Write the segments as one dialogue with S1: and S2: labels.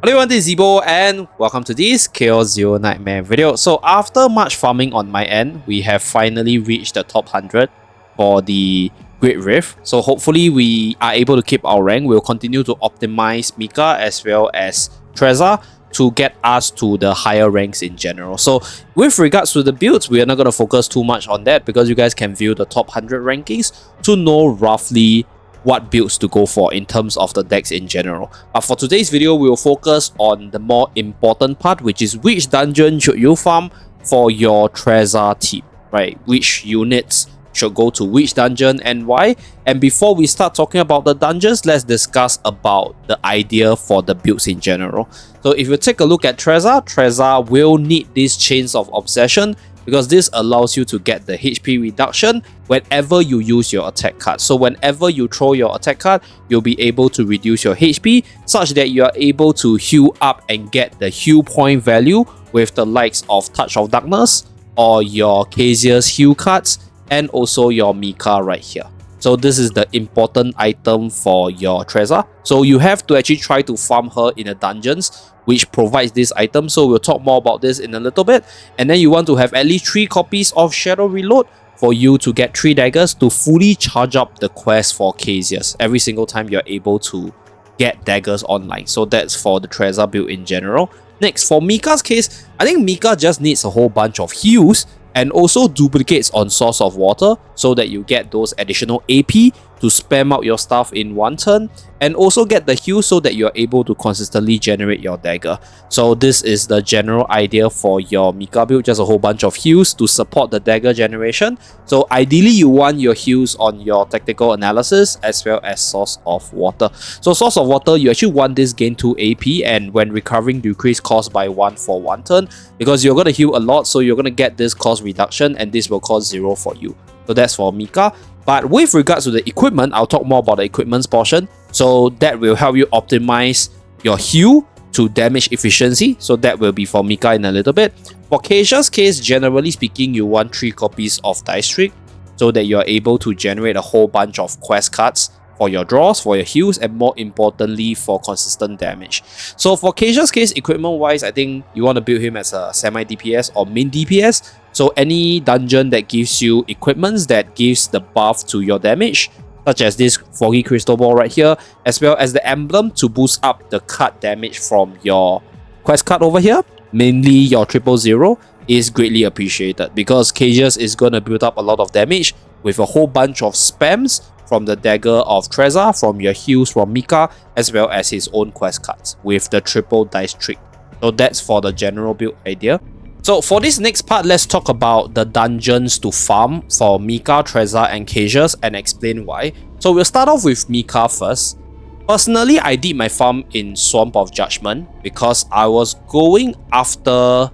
S1: Hello everyone, this is Zeeebo and welcome to this Chaos Zero Nightmare video. So after much farming on my end, we have finally reached the top 100 for the Great Rift. So hopefully we are able to keep our rank. We'll continue to optimize Mika as well as Tressa to get us to the higher ranks in general. So with regards to the builds, we are not going to focus too much on that because you guys can view the top 100 rankings to know roughly what builds to go for in terms of the decks in general. But for today's video, we will focus on the more important part, which is which dungeon should you farm for your Tressa team, right? Which units should go to which dungeon and why. And before we start talking about the dungeons, let's discuss about the idea for the builds in general. So if you take a look at Tressa will need these Chains of Obsession because this allows you to get the HP reduction whenever you use your attack card. So whenever you throw your attack card, you'll be able to reduce your HP such that you are able to heal up and get the heal point value with the likes of Touch of Darkness or your Cassius heal cards and also your Mika right here. So this is the important item for your Tressa. So you have to actually try to farm her in the dungeons which provides this item. So we'll talk more about this in a little bit. And then you want to have at least 3 copies of Shadow Reload for you to get 3 daggers to fully charge up the quest for Cassius every single time you're able to get daggers online. So that's for the Tressa build in general. Next, for Mika's case, I think Mika just needs a whole bunch of heals and also duplicates on Source of Water so that you get those additional AP to spam out your stuff in one turn, and also get the heal so that you're able to consistently generate your dagger. So this is the general idea for your Mika build, just a whole bunch of heals to support the dagger generation. So ideally you want your heals on your Tactical Analysis as well as Source of Water. So Source of Water, you actually want this gain 2 AP and when recovering decrease cost by 1 for 1 turn because you're going to heal a lot, so you're going to get this cost reduction and this will cost 0 for you. So that's for Mika. But with regards to the equipment, I'll talk more about the equipment's portion. So that will help you optimize your heal to damage efficiency. So that will be for Mika in a little bit. For Cassius' case, generally speaking, you want 3 copies of Dice Trick so that you're able to generate a whole bunch of quest cards for your draws, for your heals, and more importantly for consistent damage. So for Cassius' case, equipment-wise, I think you want to build him as a semi-DPS or main DPS. So any dungeon that gives you equipments that gives the buff to your damage, such as this Foggy Crystal Ball right here, as well as the emblem to boost up the card damage from your quest card over here, mainly your 000, is greatly appreciated because Cassius is going to build up a lot of damage with a whole bunch of spams from the dagger of Tressa, from your heals from Mika, as well as his own quest cards with the triple dice trick. So that's for the general build idea. So for this next part, let's talk about the dungeons to farm for Mika, Tressa and Cassius and explain why. So we'll start off with Mika first. Personally, I did my farm in Swamp of Judgment because I was going after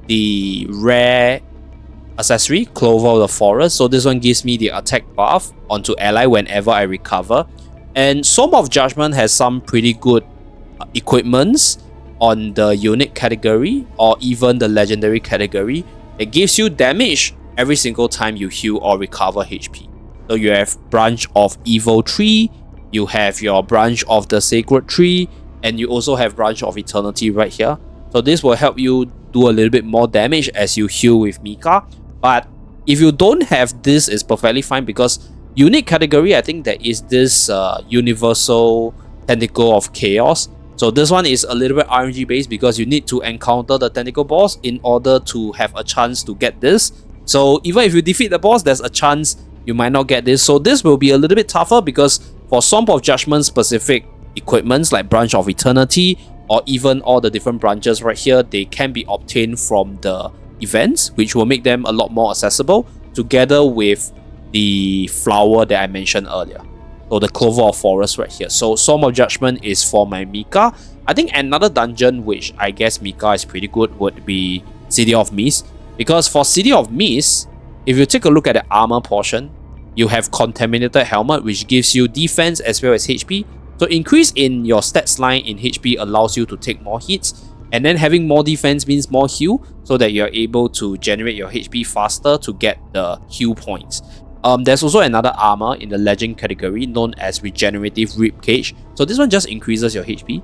S1: the rare accessory, Clover of the Forest. So this one gives me the attack buff onto ally whenever I recover. And Swamp of Judgment has some pretty good equipments on the unique category or even the legendary category. It gives you damage every single time you heal or recover HP. So you have Branch of Evil Tree, you have your Branch of the Sacred Tree, and you also have Branch of Eternity right here. So this will help you do a little bit more damage as you heal with Mika. But if you don't have this, it's perfectly fine because unique category, I think there is this universal Tentacle of Chaos. So this one is a little bit RNG based because you need to encounter the tentacle boss in order to have a chance to get this. So even if you defeat the boss, there's a chance you might not get this. So this will be a little bit tougher because for Swamp of Judgment specific equipments like Branch of Eternity or even all the different branches right here, they can be obtained from the events, which will make them a lot more accessible together with the flower that I mentioned earlier. So the Clover of Forest right here. So Swamp of Judgment is for my Mika. I think another dungeon which I guess Mika is pretty good would be City of Mist. Because for City of Mist, if you take a look at the armor portion, you have Contaminated Helmet which gives you defense as well as HP. So increase in your stats line in HP allows you to take more hits. And then having more defense means more heal so that you're able to generate your HP faster to get the heal points. There's also another armor in the legend category known as Regenerative Ribcage. So this one just increases your HP.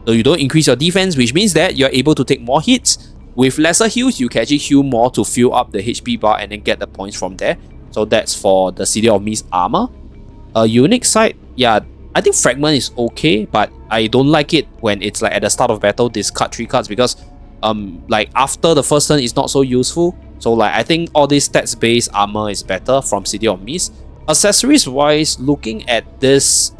S1: So you don't increase your defense, which means that you're able to take more hits. With lesser heals, you can actually heal more to fill up the HP bar and then get the points from there. So that's for the City of Mist armor. A unique side, yeah, I think Fragment is okay, but I don't like it when it's like at the start of battle, discard 3 cards, because like after the first turn, it's not so useful. So like I think all these stats-based armor is better from City of Mist. Accessories-wise, looking at this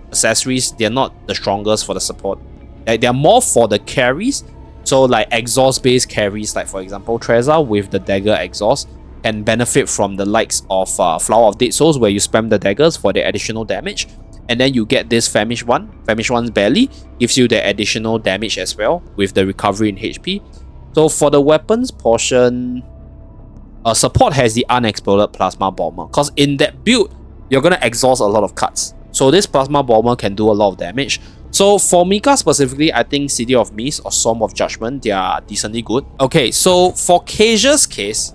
S1: accessories, they're not the strongest for the support. Like, they're more for the carries. So like exhaust-based carries, like for example Tressa with the dagger exhaust, can benefit from the likes of Flower of Dead Souls, where you spam the daggers for the additional damage. And then you get this Famished one. Famished one's belly gives you the additional damage as well with the recovery in HP. So for the weapons portion, support has the Unexploded Plasma Bomber, because in that build, you're going to exhaust a lot of cards. So this Plasma Bomber can do a lot of damage. So for Mika specifically, I think City of Mist or Storm of Judgment, they are decently good. Okay, so for Cassius' case,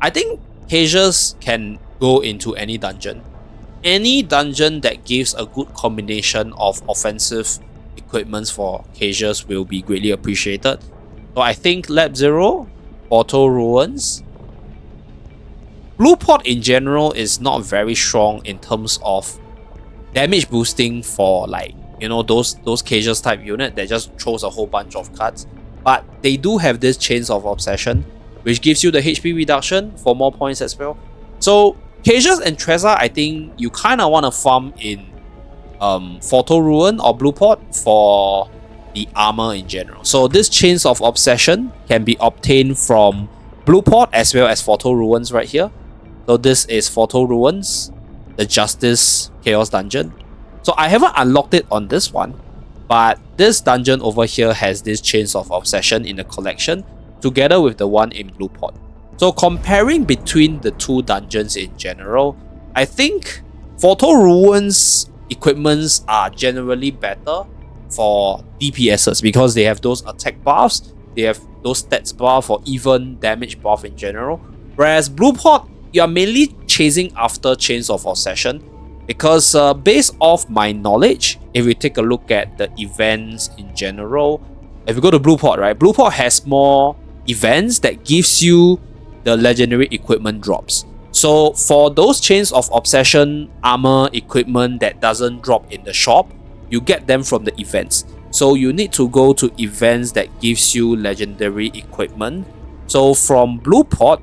S1: I think Cassius can go into any dungeon. Any dungeon that gives a good combination of offensive equipments for Cassius will be greatly appreciated. So I think Lab Zero, Portal Ruins. Blue Pot in general is not very strong in terms of damage boosting for, like, you know, those Cassius type unit that just throws a whole bunch of cards. But they do have this Chains of Obsession, which gives you the HP reduction for more points as well. So Cassius and Tressa, I think you kind of want to farm in Photo Ruin or Blue Pot for the armor in general. So this Chains of Obsession can be obtained from Blue Pot as well as Photo Ruins right here. So this is Photo Ruins, the Justice Chaos Dungeon. So I haven't unlocked it on this one, but this dungeon over here has this Chains of Obsession in the collection together with the one in Blue Pot. So comparing between the two dungeons in general, I think Photo Ruins equipments are generally better for DPSs because they have those attack buffs, they have those stats buff or even damage buff in general. Whereas Blue Pot, you are mainly chasing after Chains of Obsession, because based off my knowledge, if we take a look at the events in general, if you go to Blue Pot, right, Blue Pot has more events that gives you the legendary equipment drops. So for those Chains of Obsession armor equipment that doesn't drop in the shop, you get them from the events. So you need to go to events that gives you legendary equipment. So from Blue Pot,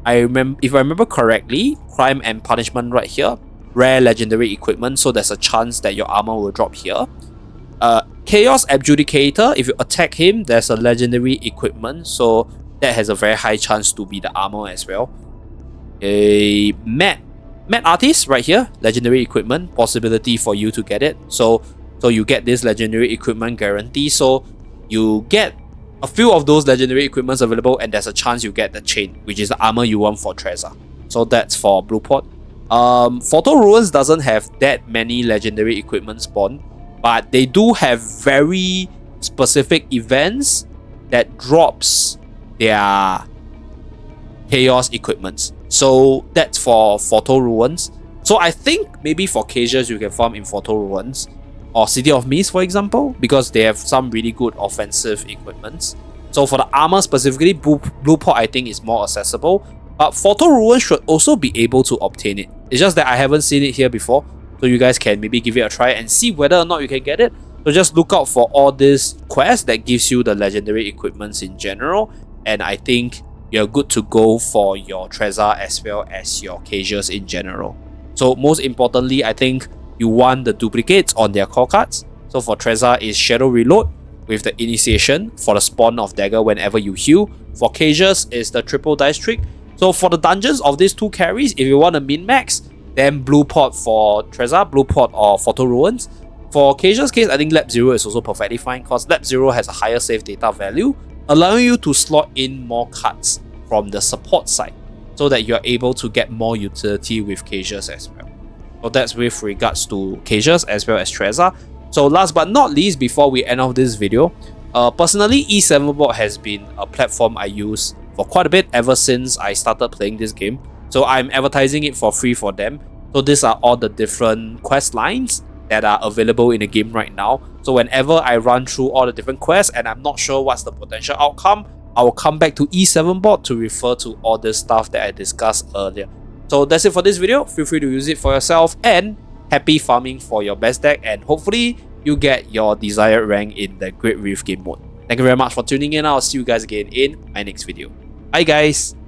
S1: if I remember correctly, Crime and Punishment right here, rare legendary equipment, so there's a chance that your armor will drop here. Chaos Adjudicator, if you attack him, there's a legendary equipment, so that has a very high chance to be the armor as well. A Mad Artist right here, legendary equipment, possibility for you to get it. So you get this legendary equipment guarantee, so you get a few of those legendary equipments available, and there's a chance you get the chain, which is the armor you want for Tressa. So that's for Blue Pot. Photo Ruins doesn't have that many legendary equipment spawn, but they do have very specific events that drops their chaos equipments. So that's for Photo Ruins. So I think maybe for Cassius you can farm in Photo Ruins or City of Mist, for example, because they have some really good offensive equipments. So for the armor specifically, Blue Pot I think is more accessible, but Photo Ruins should also be able to obtain it. It's just that I haven't seen it here before, so you guys can maybe give it a try and see whether or not you can get it. So just look out for all these quests that gives you the legendary equipments in general, and I think you're good to go for your Tressa as well as your Cassius in general. So most importantly, I think you want the duplicates on their core cards. So for Tressa is Shadow Reload with the initiation for the spawn of dagger whenever you heal. For Cassius is the triple dice trick. So for the dungeons of these two carries, if you want a min-max, then Blue Pot for Tressa, Blue Pot or Photo Ruins. For Cassius' case, I think Lab Zero is also perfectly fine because Lab Zero has a higher save data value, allowing you to slot in more cards from the support side so that you're able to get more utility with Cassius as well. So that's with regards to Cassius as well as Tressa. So last but not least, before we end off this video, personally E7 Bot has been a platform I use for quite a bit ever since I started playing this game. So I'm advertising it for free for them. So these are all the different quest lines that are available in the game right now. So whenever I run through all the different quests and I'm not sure what's the potential outcome, I will come back to E7 board to refer to all the stuff that I discussed earlier. So that's it for this video. Feel free to use it for yourself, and happy farming for your best deck, and hopefully you get your desired rank in the Great Reef game mode. Thank you very much for tuning in. I'll see you guys again in my next video. Bye guys!